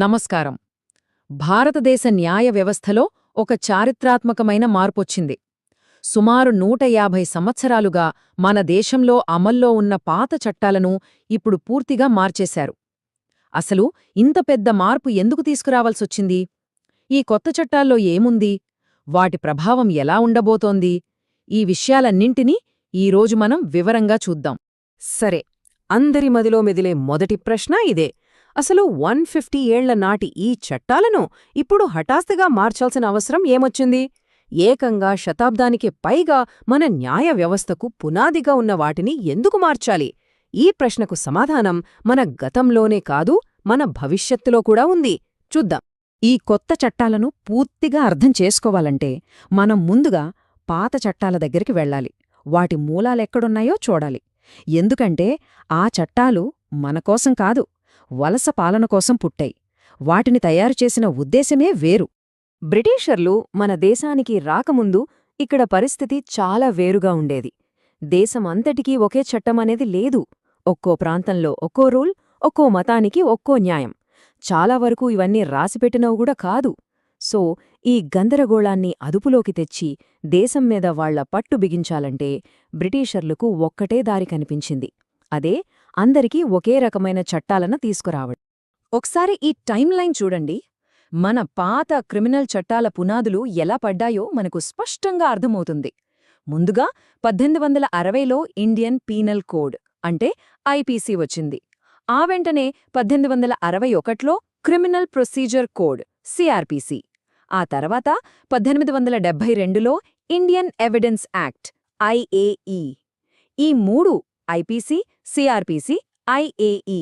నమస్కారం. భారతదేశ న్యాయ వ్యవస్థలో ఒక చారిత్రాత్మకమైన మార్పొచ్చింది. సుమారు 150 సంవత్సరాలుగా మన దేశంలో అమల్లో ఉన్న పాత చట్టాలను ఇప్పుడు పూర్తిగా మార్చేశారు. అసలు ఇంత పెద్ద మార్పు ఎందుకు తీసుకురావాల్సొచ్చింది? ఈ కొత్త చట్టాల్లో ఏముంది? వాటి ప్రభావం ఎలా ఉండబోతోంది? ఈ విషయాలన్నింటినీ ఈరోజు మనం వివరంగా చూద్దాం. సరే, అందరి మదిలో మెదిలే మొదటి ప్రశ్న ఇదే. అసలు 150 ఏళ్ల నాటి ఈ చట్టాలను ఇప్పుడు హఠాత్తుగా మార్చాల్సిన అవసరం ఏమొచ్చింది? ఏకంగా శతాబ్దానికి పైగా మన న్యాయ వ్యవస్థకు పునాదిగా ఉన్న వాటిని ఎందుకు మార్చాలి? ఈ ప్రశ్నకు సమాధానం మన గతంలోనే కాదు, మన భవిష్యత్తులో కూడా ఉంది. చూద్దాం. ఈ కొత్త చట్టాలను పూర్తిగా అర్థం చేసుకోవాలంటే మనం ముందుగా పాత చట్టాల దగ్గరికి వెళ్ళాలి. వాటి మూలాలెక్కడున్నాయో చూడాలి. ఎందుకంటే ఆ చట్టాలు మనకోసం కాదు, వలస పాలన కోసం పుట్టాయి. వాటిని తయారుచేసిన ఉద్దేశమే వేరు. బ్రిటిషర్లు మన దేశానికి రాకముందు ఇక్కడ పరిస్థితి చాలా వేరుగా ఉండేది. దేశమంతటికీ ఒకే చట్టమనేది లేదు. ఒక్కో ప్రాంతంలో ఒక్కో రూల్, ఒక్కో మతానికి ఒక్కో న్యాయం. చాలా వరకు ఇవన్నీ రాసిపెట్టినవి కూడా కాదు. సో ఈ గందరగోళాన్ని అదుపులోకి తెచ్చి దేశం మీద వాళ్ల పట్టు బిగించాలంటే బ్రిటిషర్లకు ఒక్కటే దారి కనిపించింది. అదే అందరికీ ఒకే రకమైన చట్టాలను తీసుకురావడం. ఒకసారి ఈ టైం లైన్ చూడండి. మన పాత క్రిమినల్ చట్టాల పునాదులు ఎలా పడ్డాయో మనకు స్పష్టంగా అర్థమవుతుంది. ముందుగా 1860లో ఇండియన్ పీనల్ కోడ్ అంటే ఐపీసీ వచ్చింది. ఆ వెంటనే 1861లో క్రిమినల్ ప్రొసీజర్ కోడ్ సిఆర్పిసి. ఆ తర్వాత 1872లో ఇండియన్ ఎవిడెన్స్ యాక్ట్ ఐఏఈ. ఈ మూడు ఐపీసీ, సిఆర్పిసి, ఐఏఈ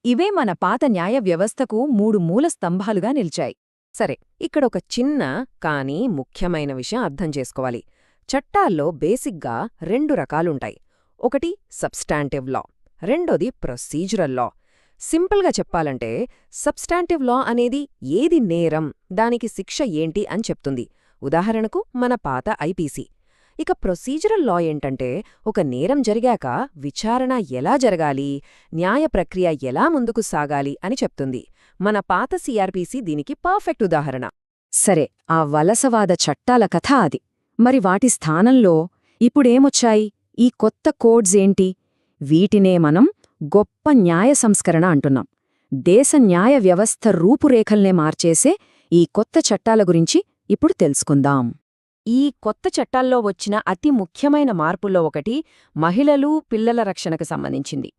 ఇవే మన పాత న్యాయ వ్యవస్థకు మూడు మూల స్తంభాలుగా నిలిచాయి. సరే, ఇక్కడొక చిన్న కానీ ముఖ్యమైన విషయం అర్థం చేసుకోవాలి. చట్టాల్లో బేసిక్గా 2 రకాలుంటాయి. ఒకటి సబ్స్టాంటివ్ లా, రెండోది ప్రొసీజరల్ లా. సింపుల్గా చెప్పాలంటే సబ్స్టాంటివ్ లా అనేది ఏది నేరం, దానికి శిక్ష ఏంటి అని చెప్తుంది. ఉదాహరణకు మన పాత ఐపీసీ. ఇక ప్రొసీజరల్ లా ఏంటంటే ఒక నేరం జరిగాక విచారణ ఎలా జరగాలి, న్యాయ ప్రక్రియ ఎలా ముందుకు సాగాలి అని చెప్తుంది. మన పాత సిఆర్పిసి దీనికి పర్ఫెక్ట్ ఉదాహరణ. సరే, ఆ వలసవాద చట్టాల కథ అది. మరి వాటి స్థానంలో ఇప్పుడేమొచ్చాయి? ఈ కొత్త కోడ్స్ ఏంటి? వీటినే మనం గొప్ప న్యాయ సంస్కరణ అంటున్నాం. దేశ న్యాయ వ్యవస్థ రూపురేఖల్నే మార్చేసే ఈ కొత్త చట్టాల గురించి ఇప్పుడు తెలుసుకుందాం. ఈ కొత్త చట్టాల్లో వచ్చిన అతి ముఖ్యమైన మార్పుల్లో ఒకటి మహిళలు, పిల్లల రక్షణకు సంబంధించింది.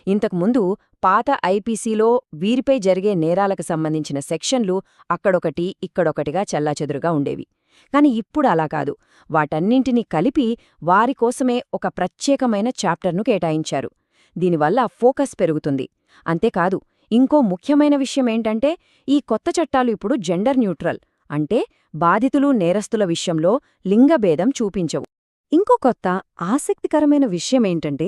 ఇంతకుముందు పాత ఐపీసీలో వీరిపై జరిగే నేరాలకు సంబంధించిన సెక్షన్లు అక్కడొకటి, ఇక్కడొకటిగా చెల్లాచెదురుగా ఉండేవి. కాని ఇప్పుడు అలా కాదు. వాటన్నింటినీ కలిపి వారికోసమే ఒక ప్రత్యేకమైన చాప్టర్ను కేటాయించారు. దీనివల్ల ఫోకస్ పెరుగుతుంది. అంతేకాదు, ఇంకో ముఖ్యమైన విషయమేంటంటే ఈ కొత్త చట్టాలు ఇప్పుడు జెండర్ న్యూట్రల్. అంటే బాధితులు, నేరస్తుల విషయంలో లింగభేదం చూపించవు. ఇంకో కొత్త ఆసక్తికరమైన విషయమేంటంటే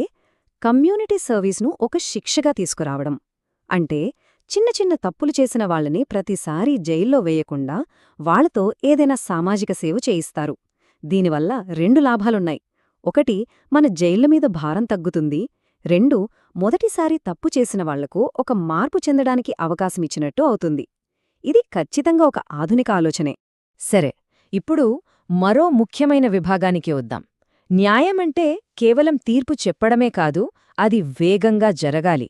కమ్యూనిటీ సర్వీస్ను ఒక శిక్షగా తీసుకురావడం. అంటే చిన్న చిన్న తప్పులు చేసిన వాళ్ళని ప్రతిసారీ జైల్లో వేయకుండా వాళ్లతో ఏదైనా సామాజిక సేవ చేయిస్తారు. దీనివల్ల 2 లాభాలున్నాయి. ఒకటి, మన జైళ్ల మీద భారం తగ్గుతుంది. 2, మొదటిసారి తప్పు చేసిన వాళ్లకు ఒక మార్పు చెందడానికి అవకాశమిచ్చినట్టు అవుతుంది. ఇది ఖచ్చితంగా ఒక ఆధునిక ఆలోచనే. సరే, ఇప్పుడు మరో ముఖ్యమైన విభాగానికి వద్దాం. న్యాయమంటే కేవలం తీర్పు చెప్పడమే కాదు, అది వేగంగా జరగాలి.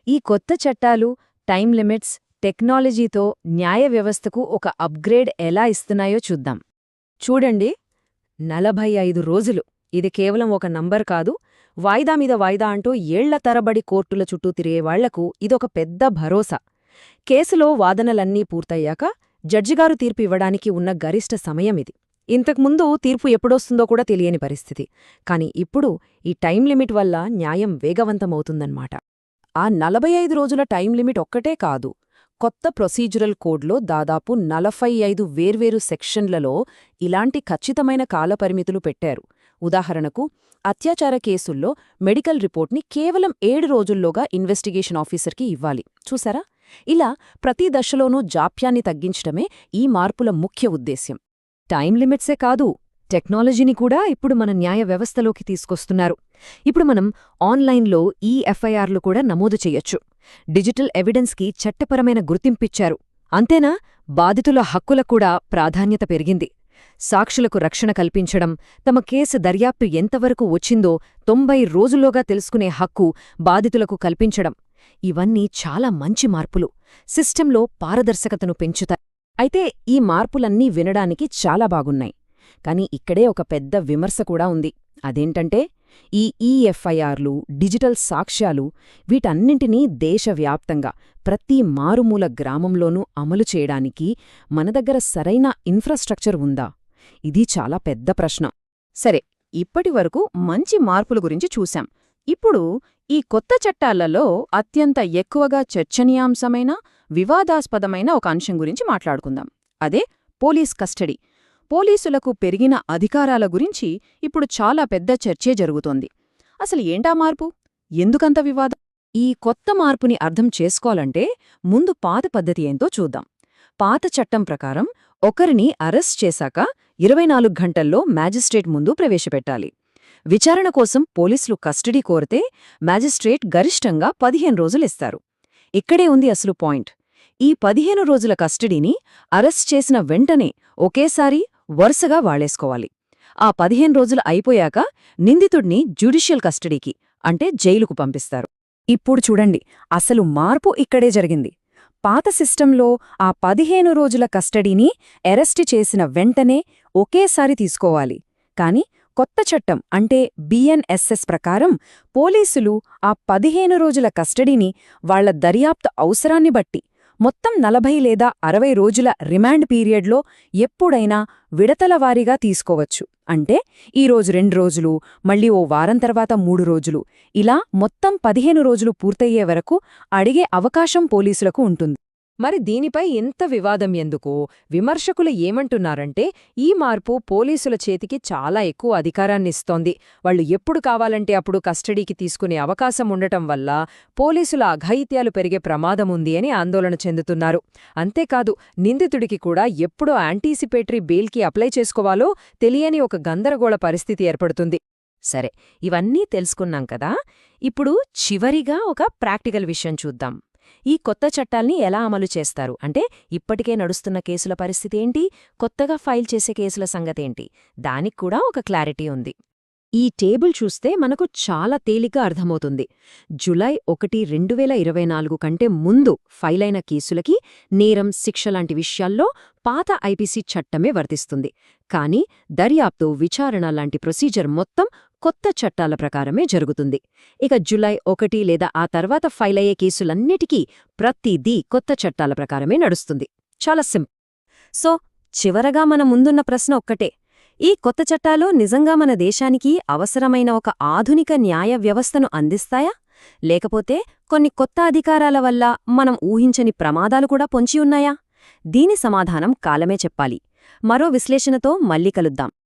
ఈ కొత్త చట్టాలు, టైం లిమిట్స్, టెక్నాలజీతో న్యాయ వ్యవస్థకు ఒక అప్గ్రేడ్ ఎలా ఇస్తున్నాయో చూద్దాం. చూడండి, 45 రోజులు. ఇది కేవలం ఒక నంబర్ కాదు. వాయిదా మీద వాయిదా అంటూ ఏళ్ల తరబడి కోర్టుల చుట్టూ తిరిగేవాళ్లకు ఇదొక పెద్ద భరోసా. కేసులో వాదనలన్నీ పూర్తయ్యాక జడ్జిగారు తీర్పు ఇవ్వడానికి ఉన్న గరిష్ట సమయమిది. ఇంతకుముందు తీర్పు ఎప్పుడొస్తుందో కూడా తెలియని పరిస్థితి. కాని ఇప్పుడు ఈ టైం లిమిట్ వల్ల న్యాయం వేగవంతమవుతుందన్నమాట. ఆ 45 రోజుల టైం లిమిట్ ఒక్కటే కాదు. కొత్త ప్రొసీజరల్ కోడ్లో దాదాపు 45 వేర్వేరు సెక్షన్లలో ఇలాంటి ఖచ్చితమైన కాలపరిమితులు పెట్టారు. ఉదాహరణకు, అత్యాచార కేసుల్లో మెడికల్ రిపోర్ట్ని కేవలం 7 రోజుల్లోగా ఇన్వెస్టిగేషన్ ఆఫీసర్కి ఇవ్వాలి. చూసారా? ఇలా ప్రతి దశలోనూ జాప్యాన్ని తగ్గించడమే ఈ మార్పుల ముఖ్య ఉద్దేశ్యం. టైం లిమిట్సే కాదు, టెక్నాలజీని కూడా ఇప్పుడు మన న్యాయ వ్యవస్థలోకి తీసుకొస్తున్నారు. ఇప్పుడు మనం ఆన్లైన్లో ఈ ఎఫ్ఐఆర్లు కూడా నమోదు చెయ్యొచ్చు. డిజిటల్ ఎవిడెన్స్కి చట్టపరమైన గుర్తింపిచ్చారు. అంతేనా, బాధితుల హక్కులకు కూడా ప్రాధాన్యత పెరిగింది. సాక్షులకు రక్షణ కల్పించడం, తమ కేసు దర్యాప్తు ఎంతవరకు వచ్చిందో 90 రోజుల్లోగా తెలుసుకునే హక్కు బాధితులకు కల్పించడం. ఇవన్నీ చాలా మంచి మార్పులు, సిస్టంలో పారదర్శకతను పెంచుతాయి. అయితే ఈ మార్పులన్నీ వినడానికి చాలా బాగున్నాయి. కాని ఇక్కడే ఒక పెద్ద విమర్శ కూడా ఉంది. అదేంటంటే ఈ ఈఎఫ్ఐఆర్లు, డిజిటల్ సాక్ష్యాలు, వీటన్నింటినీ దేశవ్యాప్తంగా ప్రతి మారుమూల గ్రామంలోనూ అమలు చేయడానికి మన దగ్గర సరైన ఇన్ఫ్రాస్ట్రక్చర్ ఉందా? ఇది చాలా పెద్ద ప్రశ్న. సరే, ఇప్పటివరకు మంచి మార్పుల గురించి చూశాం. ఇప్పుడు ఈ కొత్త చట్టాలలో అత్యంత ఎక్కువగా చర్చనీయాంశమైన, వివాదాస్పదమైన ఒక అంశం గురించి మాట్లాడుకుందాం. అదే పోలీస్ కస్టడీ. పోలీసులకు పెరిగిన అధికారాల గురించి ఇప్పుడు చాలా పెద్ద చర్చే జరుగుతోంది. అసలు ఏంటా మార్పు? ఎందుకంత వివాదం? ఈ కొత్త మార్పుని అర్థం చేసుకోవాలంటే ముందు పాత పద్ధతి ఏంతో చూద్దాం. పాత చట్టం ప్రకారం ఒకరిని అరెస్ట్ చేశాక 24 గంటల్లో మ్యాజిస్ట్రేట్ ముందు ప్రవేశపెట్టాలి. విచారణ కోసం పోలీసులు కస్టడీ కోరితే మ్యాజిస్ట్రేట్ గరిష్టంగా 15 రోజులిస్తారు. ఇక్కడే ఉంది అసలు పాయింట్. ఈ 15 రోజుల కస్టడీని అరెస్ట్ చేసిన వెంటనే ఒకేసారి వరుసగా వాడేసుకోవాలి. ఆ 15 రోజులు అయిపోయాక నిందితుడిని జ్యుడిషియల్ కస్టడీకి, అంటే జైలుకు పంపిస్తారు. ఇప్పుడు చూడండి, అసలు మార్పు ఇక్కడే జరిగింది. పాత సిస్టంలో ఆ 15 రోజుల కస్టడీని అరెస్టు చేసిన వెంటనే ఒకేసారి తీసుకోవాలి. కాని కొత్త చట్టం అంటే బిఎన్ఎస్ఎస్ ప్రకారం పోలీసులు ఆ 15 రోజుల కస్టడీని వాళ్ల దర్యాప్తు అవసరాన్ని బట్టి మొత్తం 40 లేదా 60 రోజుల రిమాండ్ పీరియడ్లో ఎప్పుడైనా విడతలవారీగా తీసుకోవచ్చు. అంటే ఈరోజు 2 రోజులు, మళ్ళీ ఓ వారం తర్వాత 3 రోజులు, ఇలా మొత్తం 15 రోజులు పూర్తయ్యే వరకు అడిగే అవకాశం పోలీసులకు ఉంటుంది. మరి దీనిపై ఇంత వివాదం ఎందుకు? విమర్శకులు ఏమంటున్నారంటే ఈ మార్పు పోలీసుల చేతికి చాలా ఎక్కువ అధికారాన్నిస్తోంది. వాళ్లు ఎప్పుడు కావాలంటే అప్పుడు కస్టడీకి తీసుకునే అవకాశం ఉండటం వల్ల పోలీసుల అఘాయిత్యాలు పెరిగే ప్రమాదముంది అని ఆందోళన చెందుతున్నారు. అంతేకాదు, నిందితుడికి కూడా ఎప్పుడో యాంటీసిపేటరీ బెయిల్కి అప్లై చేసుకోవాలో తెలియని ఒక గందరగోళ పరిస్థితి ఏర్పడుతుంది. సరే, ఇవన్నీ తెలుసుకున్నాం కదా. ఇప్పుడు చివరిగా ఒక ప్రాక్టికల్ విషయం చూద్దాం. ఈ కొత్త చట్టాల్ని ఎలా అమలు చేస్తారు? అంటే ఇప్పటికే నడుస్తున్న కేసుల పరిస్థితి ఏంటి, కొత్తగా ఫైల్ చేసే కేసుల సంగతేంటి? దానికి కూడా ఒక క్లారిటీ ఉంది. ఈ టేబుల్ చూస్తే మనకు చాలా తేలిగ్గా అర్థమవుతుంది. జులై 1, 2024 కంటే ముందు ఫైలైన కేసులకి నేరం, శిక్ష లాంటి విషయాల్లో పాత ఐపీసీ చట్టమే వర్తిస్తుంది. కానీ దర్యాప్తు, విచారణ లాంటి ప్రొసీజర్ మొత్తం కొత్త చట్టాల ప్రకారమే జరుగుతుంది. ఇక జులై 1 లేదా ఆ తర్వాత ఫైలయ్యే కేసులన్నిటికీ ప్రతిదీ కొత్త చట్టాల ప్రకారమే నడుస్తుంది. చాలా సింపుల్. సో చివరగా మన ముందున్న ప్రశ్న ఒక్కటే: ఈ కొత్త చట్టాలు నిజంగా మన దేశానికి అవసరమైన ఒక ఆధునిక న్యాయ వ్యవస్థను అందిస్తాయా? లేకపోతే కొన్ని కొత్త అధికారాల వల్ల మనం ఊహించని ప్రమాదాలు కూడా పొంచి ఉన్నాయా? దీని సమాధానం కాలమే చెప్పాలి. మరో విశ్లేషణతో మళ్ళీ కలుద్దాం.